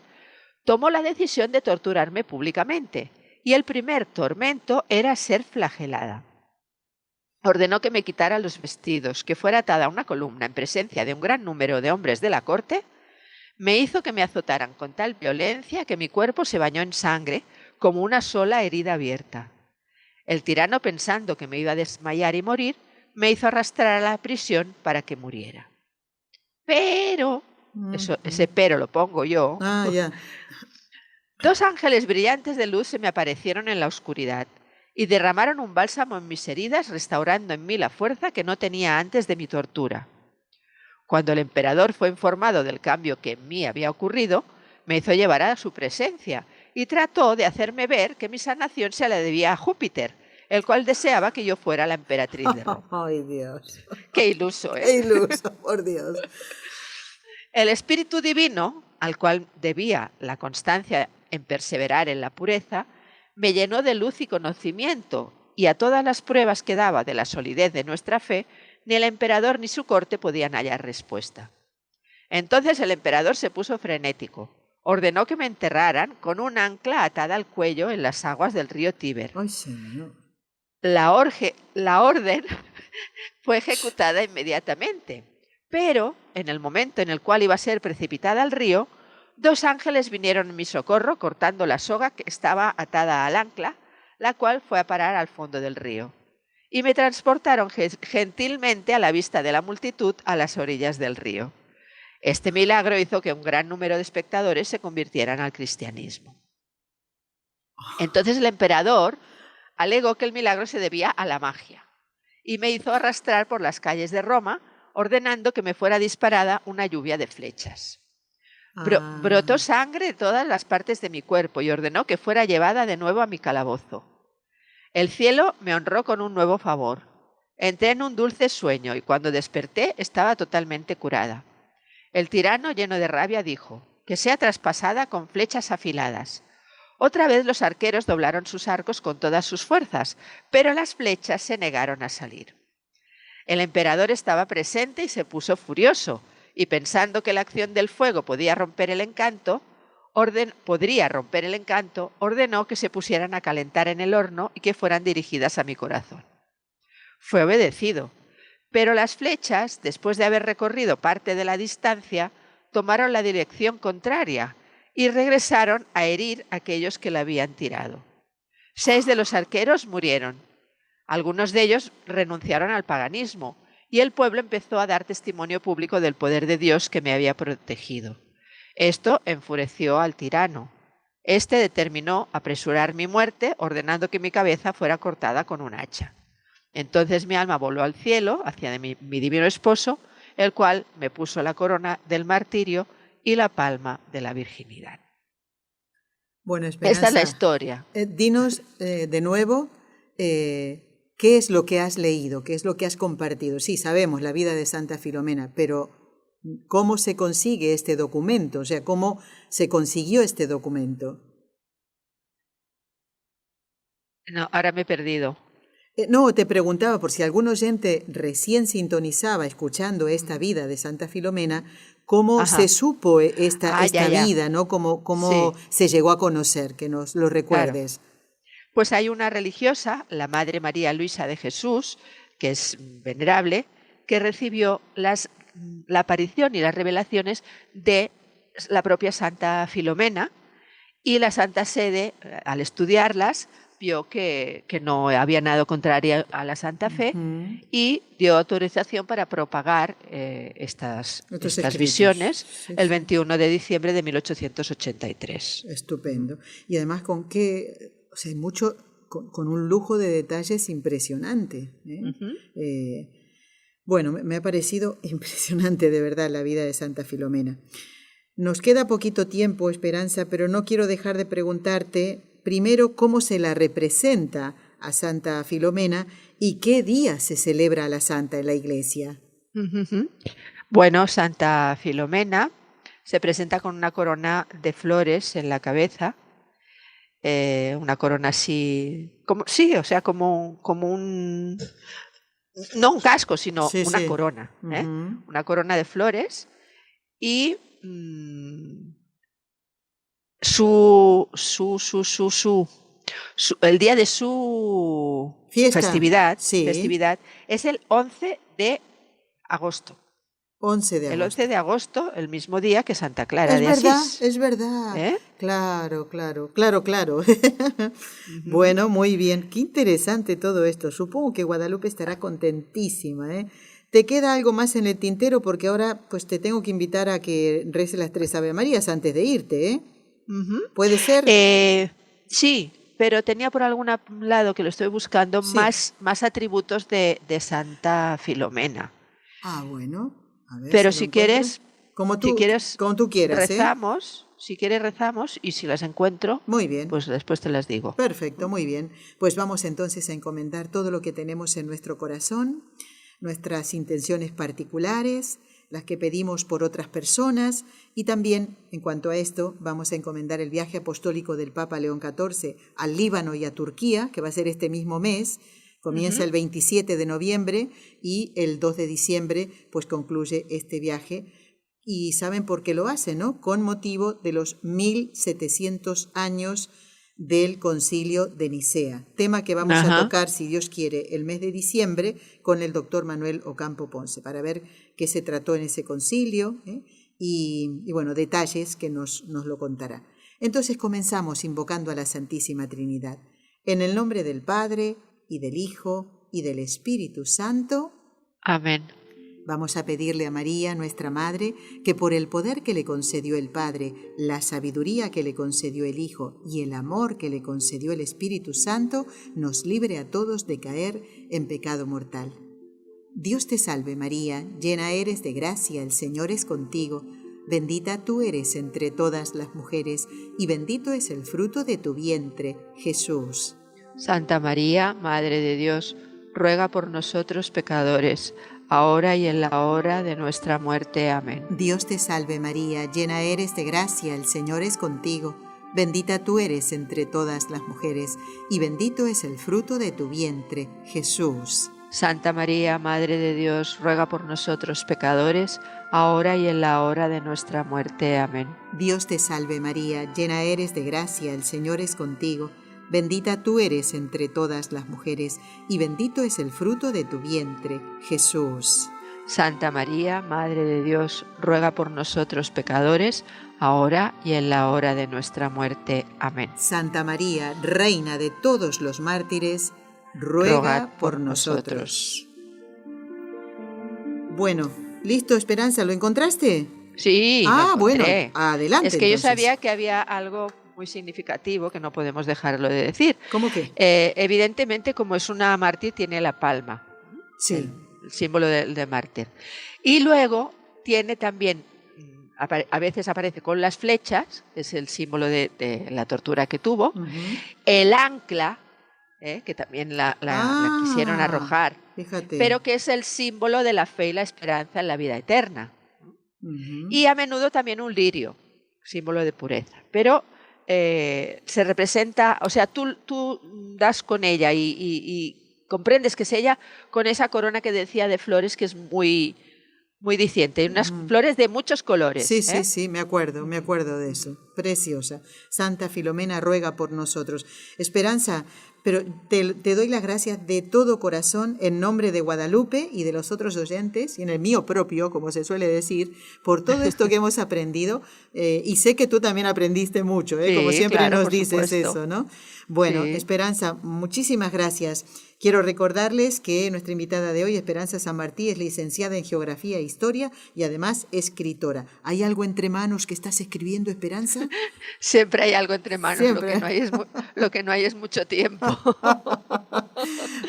tomó la decisión de torturarme públicamente, y el primer tormento era ser flagelada. Ordenó que me quitara los vestidos, que fuera atada a una columna en presencia de un gran número de hombres de la corte. Me hizo que me azotaran con tal violencia que mi cuerpo se bañó en sangre como una sola herida abierta. El tirano, pensando que me iba a desmayar y morir, me hizo arrastrar a la prisión para que muriera. Pero, ese pero lo pongo yo, Ya. 2 ángeles brillantes de luz se me aparecieron en la oscuridad y derramaron un bálsamo en mis heridas, restaurando en mí la fuerza que no tenía antes de mi tortura. Cuando el emperador fue informado del cambio que en mí había ocurrido, me hizo llevar a su presencia y trató de hacerme ver que mi sanación se la debía a Júpiter, el cual deseaba que yo fuera la emperatriz de Roma. ¡Ay, Dios! ¡Qué iluso, ¡Qué iluso, por Dios! El Espíritu Divino, al cual debía la constancia en perseverar en la pureza, me llenó de luz y conocimiento, y a todas las pruebas que daba de la solidez de nuestra fe, ni el emperador ni su corte podían hallar respuesta. Entonces el emperador se puso frenético. Ordenó que me enterraran con un ancla atada al cuello en las aguas del río Tíber. ¡Ay, señor! La orden fue ejecutada inmediatamente, pero en el momento en el cual iba a ser precipitada al río, 2 ángeles vinieron en mi socorro cortando la soga que estaba atada al ancla, la cual fue a parar al fondo del río, y me transportaron gentilmente a la vista de la multitud a las orillas del río. Este milagro hizo que un gran número de espectadores se convirtieran al cristianismo. Entonces el emperador alegó que el milagro se debía a la magia y me hizo arrastrar por las calles de Roma, ordenando que me fuera disparada una lluvia de flechas. Brotó sangre de todas las partes de mi cuerpo y ordenó que fuera llevada de nuevo a mi calabozo. El cielo me honró con un nuevo favor. Entré en un dulce sueño y cuando desperté estaba totalmente curada. El tirano, lleno de rabia, dijo: «Que sea traspasada con flechas afiladas». Otra vez los arqueros doblaron sus arcos con todas sus fuerzas, pero las flechas se negaron a salir. El emperador estaba presente y se puso furioso, y pensando que la acción del fuego podría romper el encanto, ordenó que se pusieran a calentar en el horno y que fueran dirigidas a mi corazón. Fue obedecido, pero las flechas, después de haber recorrido parte de la distancia, tomaron la dirección contraria y regresaron a herir a aquellos que la habían tirado. 6 de los arqueros murieron. Algunos de ellos renunciaron al paganismo y el pueblo empezó a dar testimonio público del poder de Dios que me había protegido. Esto enfureció al tirano. Este determinó apresurar mi muerte, ordenando que mi cabeza fuera cortada con un hacha. Entonces mi alma voló al cielo, hacia mi divino esposo, el cual me puso la corona del martirio y la palma de la virginidad. Bueno, Esperanza, esta es la historia. Dinos de nuevo qué es lo que has leído, qué es lo que has compartido. Sí, sabemos la vida de Santa Filomena, pero ¿cómo se consigue este documento? O sea, ¿cómo se consiguió este documento? No, ahora me he perdido. No, te preguntaba por si algún oyente recién sintonizaba escuchando esta vida de Santa Filomena, ¿cómo se supo esta vida, ¿no? ¿Cómo se llegó a conocer? Que nos lo recuerdes. Claro. Pues hay una religiosa, la Madre María Luisa de Jesús, que es venerable, que recibió la aparición y las revelaciones de la propia Santa Filomena, y la Santa Sede, al estudiarlas, vio que no había nada contrario a la Santa Fe Ujú. y dio autorización para propagar estas Escritos. visiones Sí, el sí. 21 de diciembre de 1883. Estupendo. Y además con qué, o sea, mucho, con un lujo de detalles impresionante. ¿Eh? Ujú. Bueno, me ha parecido impresionante de verdad la vida de Santa Filomena. Nos queda poquito tiempo, Esperanza, pero no quiero dejar de preguntarte primero cómo se la representa a Santa Filomena y qué día se celebra a la Santa en la Iglesia. Ujú. Bueno, Santa Filomena se presenta con una corona de flores en la cabeza, una corona así, o sea, como un, no un casco, sino Sí, una sí. corona, Ujú. una corona de flores y el día de su Fiesta. Sí. festividad es el 11 de agosto. 11 de El agosto. 11 de agosto, el mismo día que Santa Clara Es de verdad, Asís. es verdad. ¿Eh? Claro. Ujú. Bueno, muy bien. Qué interesante todo esto. Supongo que Guadalupe estará contentísima, ¿eh? ¿Te queda algo más en el tintero? Porque ahora pues te tengo que invitar a que reces las 3 Ave Marías antes de irte, ¿eh? Ujú. ¿Puede ser? Sí, pero tenía por algún lado que lo estoy buscando Sí. más atributos de Santa Filomena. Bueno. A ver Pero si lo si encuentro. quieres, Como si quieres tú quieras, ¿eh? rezamos y si las encuentro, Muy bien. pues después te las digo. Perfecto, muy bien. Pues vamos entonces a encomendar todo lo que tenemos en nuestro corazón, nuestras intenciones particulares, las que pedimos por otras personas y también, en cuanto a esto, vamos a encomendar el viaje apostólico del Papa León XIV al Líbano y a Turquía, que va a ser este mismo mes. Comienza el 27 de noviembre y el 2 de diciembre pues concluye este viaje. Y saben por qué lo hace, ¿no? Con motivo de los 1700 años del Concilio de Nicea, tema que vamos a tocar, si Dios quiere, el mes de diciembre con el doctor Manuel Ocampo Ponce, para ver qué se trató en ese concilio y bueno, detalles que nos lo contará. Entonces comenzamos invocando a la Santísima Trinidad. En el nombre del Padre, y del Hijo, y del Espíritu Santo. Amén. Vamos a pedirle a María, nuestra Madre, que por el poder que le concedió el Padre, la sabiduría que le concedió el Hijo y el amor que le concedió el Espíritu Santo, nos libre a todos de caer en pecado mortal. Dios te salve María, llena eres de gracia, el Señor es contigo. Bendita tú eres entre todas las mujeres, y bendito es el fruto de tu vientre, Jesús. Santa María, Madre de Dios, ruega por nosotros pecadores, ahora y en la hora de nuestra muerte. Amén. Dios te salve María, llena eres de gracia, el Señor es contigo. Bendita tú eres entre todas las mujeres, y bendito es el fruto de tu vientre, Jesús. Santa María, Madre de Dios, ruega por nosotros pecadores, ahora y en la hora de nuestra muerte. Amén. Dios te salve María, llena eres de gracia, el Señor es contigo. Bendita tú eres entre todas las mujeres, y bendito es el fruto de tu vientre, Jesús. Santa María, Madre de Dios, ruega por nosotros pecadores, ahora y en la hora de nuestra muerte. Amén. Santa María, Reina de todos los mártires, ruega por nosotros. Bueno, listo, Esperanza, ¿lo encontraste? Sí, bueno, adelante. Es que entonces. yo sabía que había algo muy significativo que no podemos dejarlo de decir. ¿Cómo qué? Evidentemente, como es una mártir, tiene la palma. Sí. El símbolo de mártir. Y luego tiene también, a veces aparece con las flechas, es el símbolo de la tortura que tuvo, el ancla, que también la quisieron arrojar, fíjate. pero que es el símbolo de la fe y la esperanza en la vida eterna. Y a menudo también un lirio, símbolo de pureza. Pero se representa, o sea, tú das con ella y comprendes que es ella con esa corona que decía de flores que es muy, muy diciente, unas flores de muchos colores. Sí, me acuerdo de eso. preciosa. Santa Filomena ruega por nosotros. Esperanza, pero te doy las gracias de todo corazón en nombre de Guadalupe y de los otros oyentes, y en el mío propio, como se suele decir, por todo esto que hemos aprendido, y sé que tú también aprendiste mucho, Sí, como siempre claro, nos por dices supuesto. eso, ¿no? Bueno, Sí. Esperanza, muchísimas gracias. Quiero recordarles que nuestra invitada de hoy, Esperanza San Martí, es licenciada en Geografía e Historia y además escritora. ¿Hay algo entre manos que estás escribiendo, Esperanza? Siempre hay algo entre manos, Siempre. lo que no hay es mucho tiempo.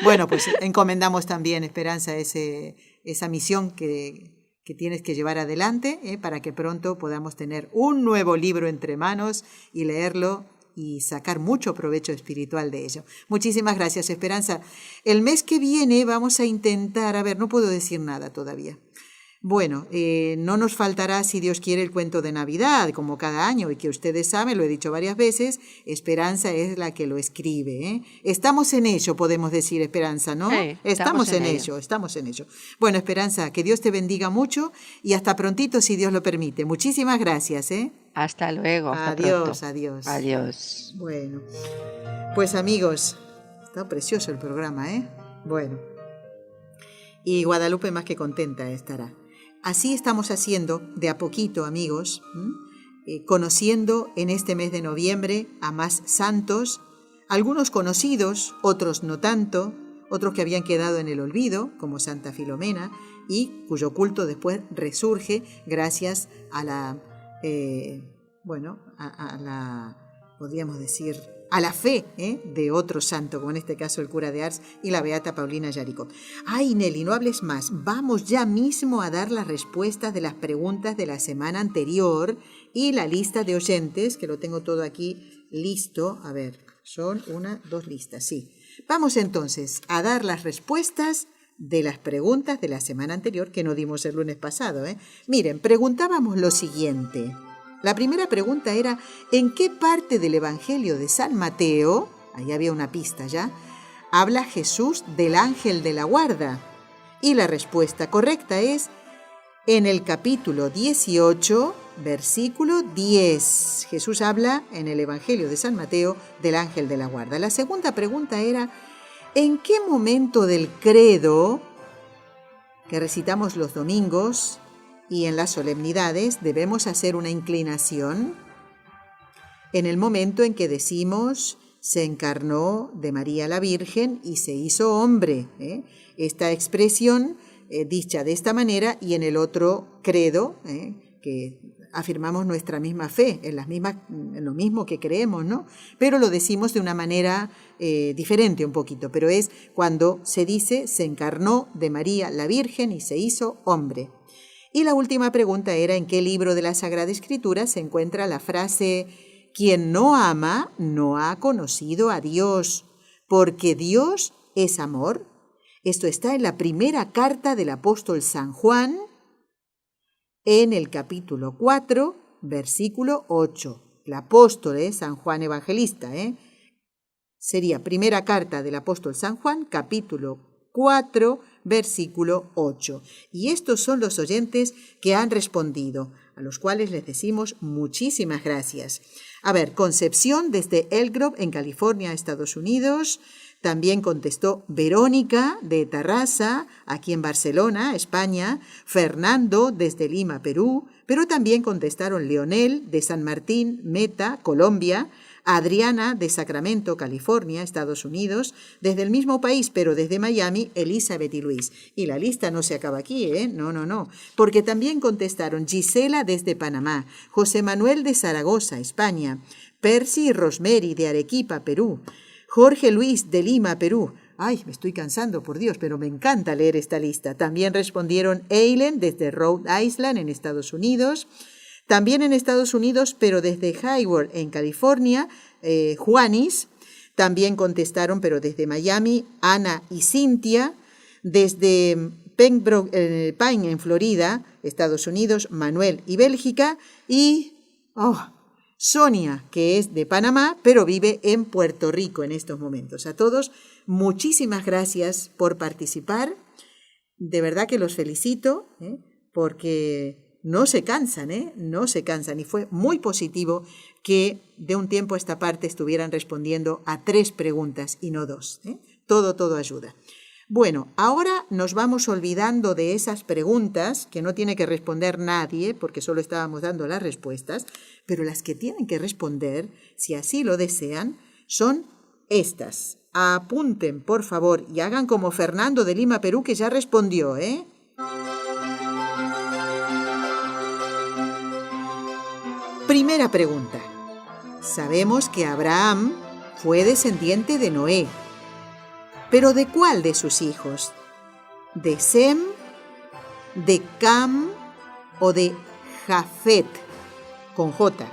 Bueno, pues encomendamos también, Esperanza, esa misión que tienes que llevar adelante, para que pronto podamos tener un nuevo libro entre manos y leerlo y sacar mucho provecho espiritual de ello. Muchísimas gracias, Esperanza. El mes que viene vamos a intentar, no puedo decir nada todavía. Bueno, no nos faltará, si Dios quiere, el cuento de Navidad, como cada año, y que ustedes saben, lo he dicho varias veces, Esperanza es la que lo escribe, ¿eh? Estamos en ello, podemos decir, Esperanza, ¿no? Sí, Estamos en ello, estamos en ello. Bueno, Esperanza, que Dios te bendiga mucho y hasta prontito, si Dios lo permite. Muchísimas gracias, ¿eh? Hasta luego. Hasta Adiós, pronto. adiós. Adiós. Bueno, pues amigos, está precioso el programa, ¿eh? Bueno, y Guadalupe más que contenta estará. Así estamos haciendo de a poquito, amigos, conociendo en este mes de noviembre a más santos, algunos conocidos, otros no tanto, otros que habían quedado en el olvido, como Santa Filomena, y cuyo culto después resurge gracias a la, podríamos decir, a la fe de otro santo, como en este caso el cura de Ars y la beata Paulina Yaricó. Ay, Nelly, no hables más. Vamos ya mismo a dar las respuestas de las preguntas de la semana anterior y la lista de oyentes, que lo tengo todo aquí listo. A ver, son 2 listas, sí. Vamos entonces a dar las respuestas de las preguntas de la semana anterior que no dimos el lunes pasado. Miren, preguntábamos lo siguiente. La primera pregunta era, ¿en qué parte del Evangelio de San Mateo, ahí había una pista ya, habla Jesús del ángel de la guarda? Y la respuesta correcta es en el capítulo 18, versículo 10. Jesús habla en el Evangelio de San Mateo del ángel de la guarda. La segunda pregunta era, ¿en qué momento del credo que recitamos los domingos y en las solemnidades debemos hacer una inclinación? En el momento en que decimos, se encarnó de María la Virgen y se hizo hombre. Esta expresión dicha de esta manera, y en el otro credo, que afirmamos nuestra misma fe, en lo mismo que creemos, ¿no? Pero lo decimos de una manera diferente un poquito, pero es cuando se dice, se encarnó de María la Virgen y se hizo hombre. Y la última pregunta era, ¿en qué libro de la Sagrada Escritura se encuentra la frase, quien no ama no ha conocido a Dios, porque Dios es amor? Esto está en la primera carta del apóstol San Juan, en el capítulo 4, versículo 8. El apóstol San Juan Evangelista, sería primera carta del apóstol San Juan, capítulo 4, versículo 8. Y estos son los oyentes que han respondido, a los cuales les decimos muchísimas gracias. A ver, Concepción desde Elk Grove, en California, Estados Unidos. También contestó Verónica de Tarrasa, aquí en Barcelona, España. Fernando desde Lima, Perú. Pero también contestaron Leonel de San Martín, Meta, Colombia. Adriana de Sacramento, California, Estados Unidos, desde el mismo país, pero desde Miami, Elizabeth y Luis. Y la lista no se acaba aquí, No, porque también contestaron Gisela desde Panamá, José Manuel de Zaragoza, España, Percy y Rosemary de Arequipa, Perú, Jorge Luis de Lima, Perú. Ay, me estoy cansando, por Dios, pero me encanta leer esta lista. También respondieron Eileen desde Rhode Island, en Estados Unidos. También en Estados Unidos, pero desde Hayward, en California, Juanis. También contestaron, pero desde Miami, Ana y Cintia. Desde Pembroke Pine, en Florida, Estados Unidos, Manuel y Bélgica. Y Sonia, que es de Panamá, pero vive en Puerto Rico en estos momentos. A todos, muchísimas gracias por participar. De verdad que los felicito, porque no se cansan, no se cansan. Y fue muy positivo que de un tiempo a esta parte estuvieran respondiendo a 3 preguntas y no 2. Todo ayuda. Bueno, ahora nos vamos olvidando de esas preguntas que no tiene que responder nadie, porque solo estábamos dando las respuestas, pero las que tienen que responder, si así lo desean, son estas. Apunten, por favor, y hagan como Fernando de Lima, Perú, que ya respondió, Primera pregunta. Sabemos que Abraham fue descendiente de Noé. ¿Pero de cuál de sus hijos? ¿De Sem, de Cam o de Jafet? Con J.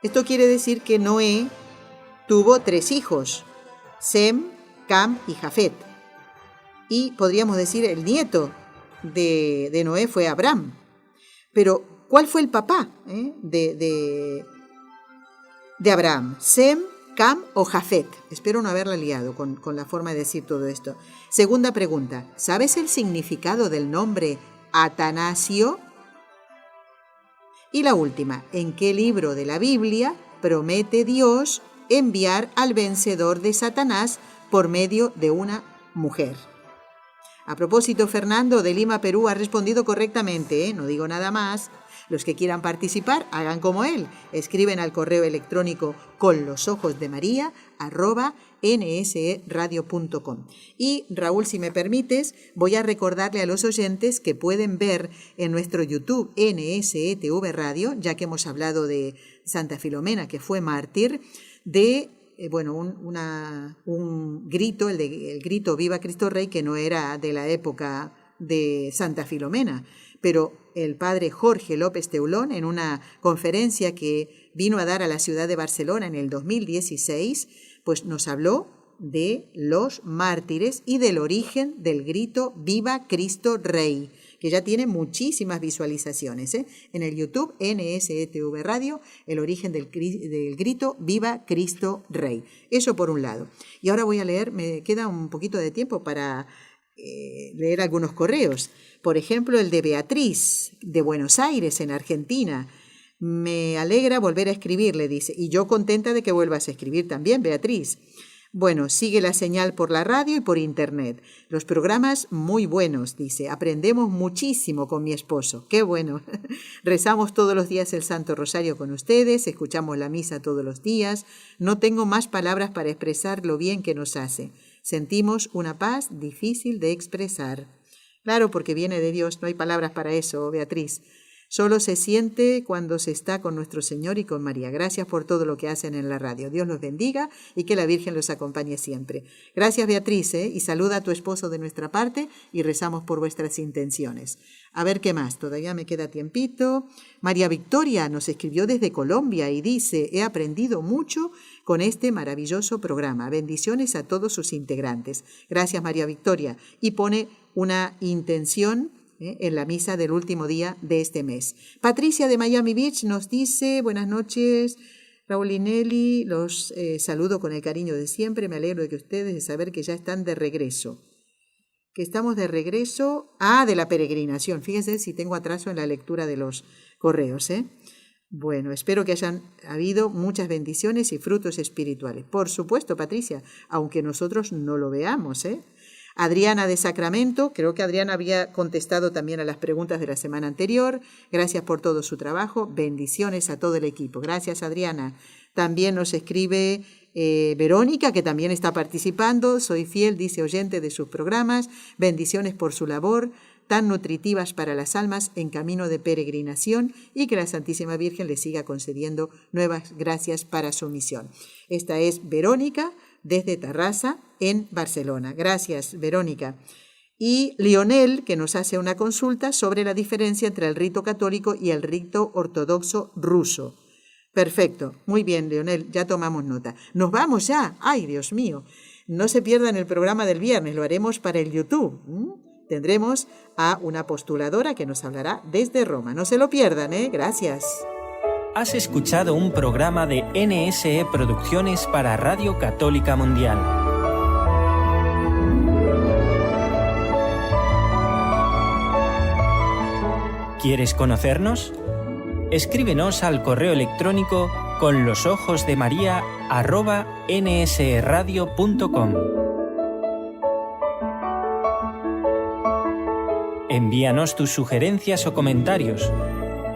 Esto quiere decir que Noé tuvo 3 hijos, Sem, Cam y Jafet. Y podríamos decir el nieto de Noé fue Abraham. Pero, ¿cuál fue el papá de Abraham? ¿Sem, Cam o Jafet? Espero no haberla liado con la forma de decir todo esto. Segunda pregunta. ¿Sabes el significado del nombre Atanasio? Y la última. ¿En qué libro de la Biblia promete Dios enviar al vencedor de Satanás por medio de una mujer? A propósito, Fernando de Lima, Perú, ha respondido correctamente, no digo nada más. Los que quieran participar, hagan como él. Escriben al correo electrónico conlosojosdemaria@nseradio.com. Y Raúl, si me permites, voy a recordarle a los oyentes que pueden ver en nuestro YouTube NSETV Radio, ya que hemos hablado de Santa Filomena, que fue mártir, de un grito, el grito Viva Cristo Rey, que no era de la época de Santa Filomena, pero el padre Jorge López Teulón, en una conferencia que vino a dar a la ciudad de Barcelona en el 2016, pues nos habló de los mártires y del origen del grito Viva Cristo Rey, que ya tiene muchísimas visualizaciones. En el YouTube NSETV Radio, el origen del grito Viva Cristo Rey. Eso por un lado. Y ahora voy a leer, me queda un poquito de tiempo para leer algunos correos. Por ejemplo, el de Beatriz, de Buenos Aires, en Argentina. Me alegra volver a escribirle, dice, y yo contenta de que vuelvas a escribir también, Beatriz. Bueno, sigue la señal por la radio y por internet. Los programas muy buenos, dice. Aprendemos muchísimo con mi esposo. ¡Qué bueno! Rezamos todos los días el Santo Rosario con ustedes, escuchamos la misa todos los días. No tengo más palabras para expresar lo bien que nos hace. Sentimos una paz difícil de expresar. Claro, porque viene de Dios, no hay palabras para eso, Beatriz. Solo se siente cuando se está con nuestro Señor y con María. Gracias por todo lo que hacen en la radio. Dios los bendiga y que la Virgen los acompañe siempre. Gracias, Beatriz, y saluda a tu esposo de nuestra parte y rezamos por vuestras intenciones. A ver qué más, todavía me queda tiempito. María Victoria nos escribió desde Colombia y dice, he aprendido mucho con este maravilloso programa. Bendiciones a todos sus integrantes. Gracias, María Victoria. Y pone una intención en la misa del último día de este mes. Patricia de Miami Beach nos dice, buenas noches, Raúl y Nelly, los saludo con el cariño de siempre, me alegro de que ustedes, de saber que ya están de regreso. Que estamos de regreso, de la peregrinación, fíjense si tengo atraso en la lectura de los correos, Bueno, espero que hayan habido muchas bendiciones y frutos espirituales. Por supuesto, Patricia, aunque nosotros no lo veamos, Adriana de Sacramento, creo que Adriana había contestado también a las preguntas de la semana anterior. Gracias por todo su trabajo. Bendiciones a todo el equipo. Gracias, Adriana. También nos escribe Verónica, que también está participando. Soy fiel, dice, oyente de sus programas. Bendiciones por su labor, tan nutritivas para las almas en camino de peregrinación, y que la Santísima Virgen le siga concediendo nuevas gracias para su misión. Esta es Verónica, desde Tarrasa, en Barcelona. Gracias, Verónica. Y Lionel, que nos hace una consulta sobre la diferencia entre el rito católico y el rito ortodoxo ruso. Perfecto. Muy bien, Lionel, ya tomamos nota. ¿Nos vamos ya? ¡Ay, Dios mío! No se pierdan el programa del viernes, lo haremos para el YouTube. Tendremos a una postuladora que nos hablará desde Roma. No se lo pierdan, Gracias. Has escuchado un programa de NSE Producciones para Radio Católica Mundial. ¿Quieres conocernos? Escríbenos al correo electrónico conlosojosdemaria@nsradio.com. Envíanos tus sugerencias o comentarios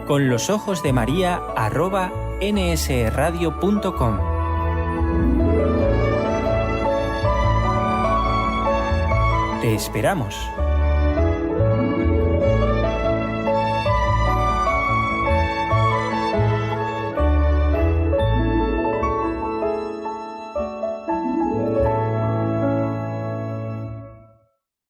conlosojosdemaria@nsradio.com. Te esperamos.